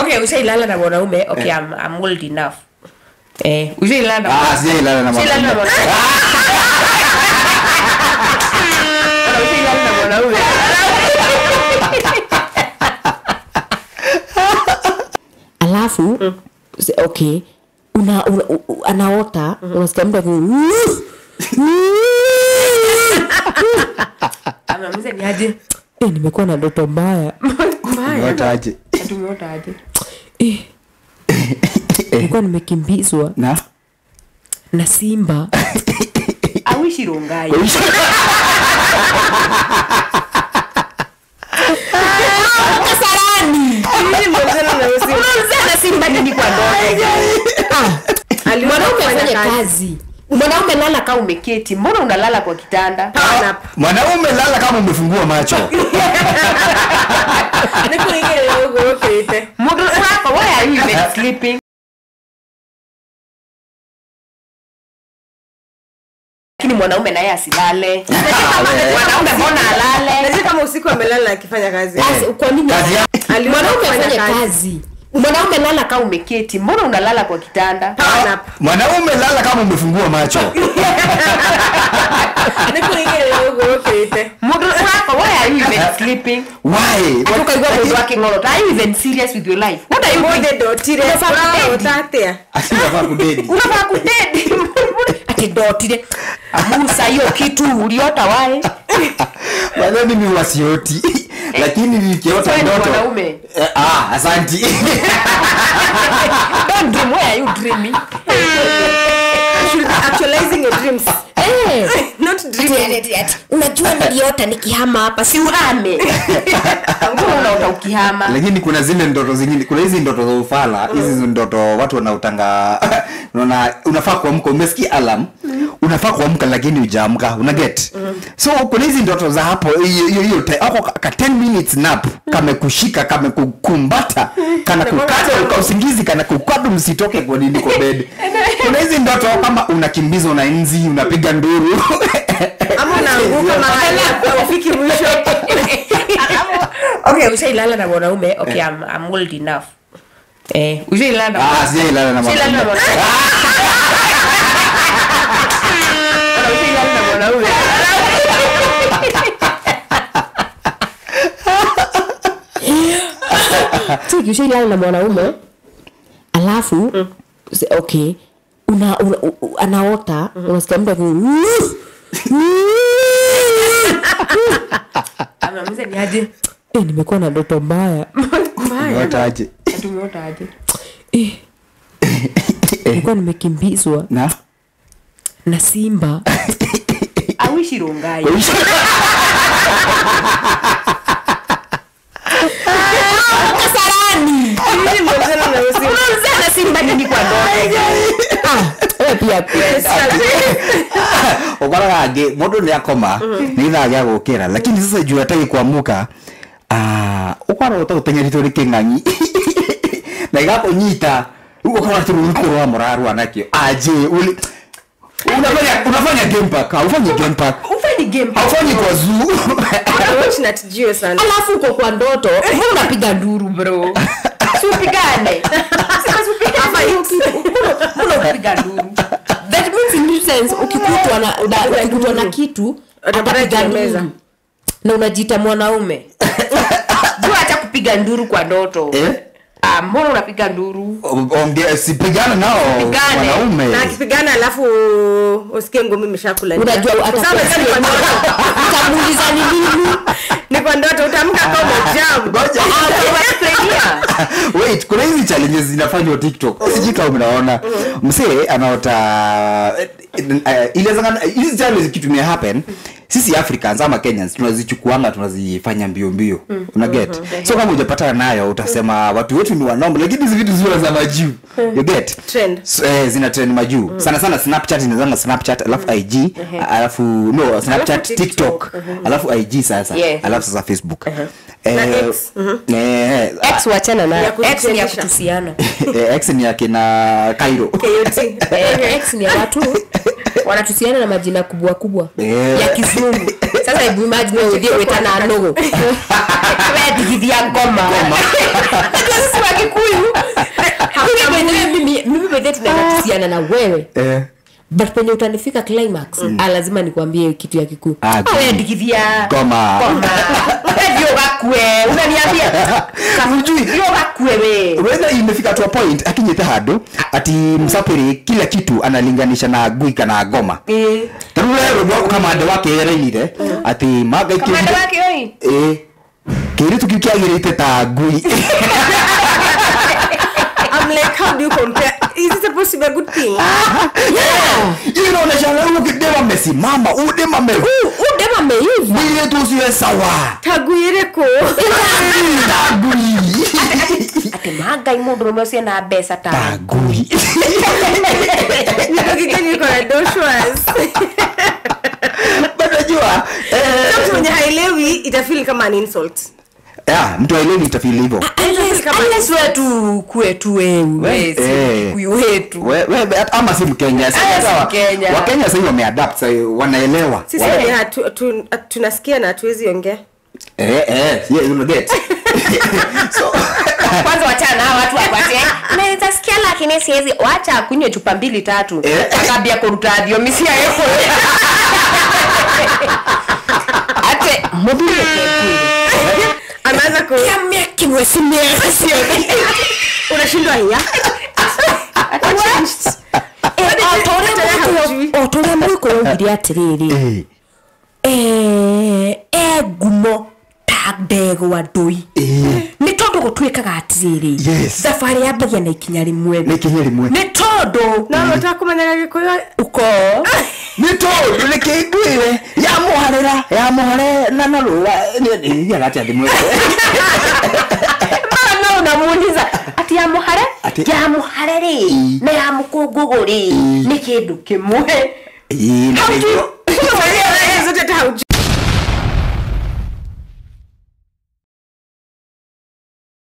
Okay, ushailala na mwanaume. Okay, I'm old enough. Ushailala na mwanaume. Ushailala na mwanaume. Ushailala na mwanaume. Alafu okay, anaota unasikia mtu Anamuza ni aje? Nimekuwa na ndoto mbaya. Umeota aje? Tumeota aje? Nilikuwa nimekimbizwa na simba. Awishi rongai. Kasarani. Unamzana simba nini kwa ndoto? Mwanaume afanye kazi. Mwanaume lala kama umeketi. Mbona unalala kwa kitanda? Mwanaume lala kama umefungua macho. Why are you even sleeping? Lakini mwanaume naye asilale. Mwanaume mbona alale? Lazima kama usiku amelala akifanya kazi. Kwa nini? Mwanaume afanye kazi. Mwanaume lala kama umeketi. Mbona unalala kwa kitanda? Mwanaume lala kama umefungua macho. Why are you even sleeping? Why? Are you even serious with your life? What are you doing? Unafaa kudedi. Ati dotire. Amusa hiyo kitu uliota wae. Bado mimi wasioti. Lakini nikiota ndoto. Asante. Don't dream. Why are you dreaming? Actualizing your dreams. Not dreaming. Unajua niliota nikihama hapa, si uhame. Unaota ukihama. Lakini kuna zile ndoto zingine, kuna hizi ndoto za ufala, hizi ndoto watu wanaotanga unaona unafaa kuamka, umesikia alarm, unafaa kuamka lakini hujaamka, una get. So kuna hizi ndoto za hapo hiyo hapo ka 10 minutes nap kama kushika kama kukumbata kana kukata usingizi kana kukadu msitoke kwa nini kwa bed. Kuna hizi ndoto kama unakimbiza una enzi unapiga nduru ama unaanguka mahali ufiki mwisho. Okay, ushailala na mwanaume. Okay, I'm old enough. Ushailala na mwanaume. Ushailala na mwanaume. Ushailala na mwanaume. Siki ushailala na mwanaume. Alafu okay, anaota unasikia mtu Anamuza ni aje? Nimekuwa na ndoto mbaya. Umeota aje? Tumeota aje? Nilikuwa nimekimbizwa na simba. Awishi rongai. Kasarani. Unamzana simba nini kwa ndoto? Pia Ogora age modo ni akoma ni thaga gukira lakini sasa juu ataki kuamuka ukora utenya rito rikenganyi na igakunyita ukora tururu wa moraru anakio aje uli unafanya game park ufanye game kwa zoo Watch Nat Geo sana. alafu uko kwa ndoto mbona unapiga nduru bro? Supigane. Mbona unapiga nduru? That means in this sense ukikutwa na kitu atapiga meza na unajiita mwanaume. Jua acha kupiga nduru kwa ndoto. Mbona unapiga nduru? Ongea sipigana nao wanaume. Na akipigana alafu usikie ngumi imeshakula. Unajua utamuuliza ni nini? Ni kwa ndoto utamka kama jam. Wait, kuna hizi challenges zinafanywa TikTok. Sijui kama unaona. Msee anaota ile zanga hizi challenges kitu ni happen. Sisi Africans ama Kenyans tunazichukuanga tunazifanya mbio. Una get? So kama hujapata nayo utasema watu wetu ni wanaume lakini hizi vitu zile za majuu. You get? Trend. Zina trend majuu. Sana Snapchat inazanga Snapchat alafu IG alafu Snapchat TikTok alafu IG sasa alafu sasa Facebook. X wachana na X ni ya kutusiana. X ni yake na Cairo. X ni ya watu wanatusiana na majina kubwa ya kizungu. Sasa hebu imagine wewe wetana anogo. Wewe digidhi ya ngoma. Sasa Kikuyu kuhusiana na wewe but penye utanifika climax lazima nikwambie kitu ya Kikuyu. Wewe ndikithia Goma. Ndio bakwe unaniambia Kamujui ndio bakwe wewe. Wewe imefika to a point akinyeta hado ati msapiri kila kitu analinganisha na Ngui kana Goma. Tarule kama ande wake yereire ati maga Kama ande wake oi. Kiri tukikiagirite ta Ngui. I'm like, how do you compare? Is it supposed to be a good thing? You know na shanga ukidema mesimama udema hivi. Ile tu siwe sawa. Taguyireko. Ngui. Ate maga imundu rumwe na besa ta Ngui. Nikigeni kwa doshwas. Unajua Mtu mwenye haelewi itafeel kama an insult. Mtu aelewi itafeel hivyo. Unless wetu kwetu wewe Kikuyu wetu. Wewe ama si Mkenya sasa. Wakenya sasa wameadapt sasa wanaelewa. Sisi tunasikia na hatuwezi ongea. Yeah, you get. So Kwanza wachana hao watu wapate. Naweza sikia lakini siwezi wacha kunywe chupa 2-3. Akabia kuruta dio misia yako. Ate mobile kwetu. Anaanza ku Kiamia kimwesimia sio. unashindwa haya. Otoria mwiko ngiri atiriri. Gumo tagdego wa ndui. Ni tondu gutwikaga atiriri. Safari yabagia na ikinya rimwe. Ni tondu Na unataka kumenya Gikuyu uko. ni tondu ni kiguire ya muhare na naruwa ni ngati athimwe. Mama unamuuliza ati ya muhare ri na ya mukunguguri ni kindu kimwe.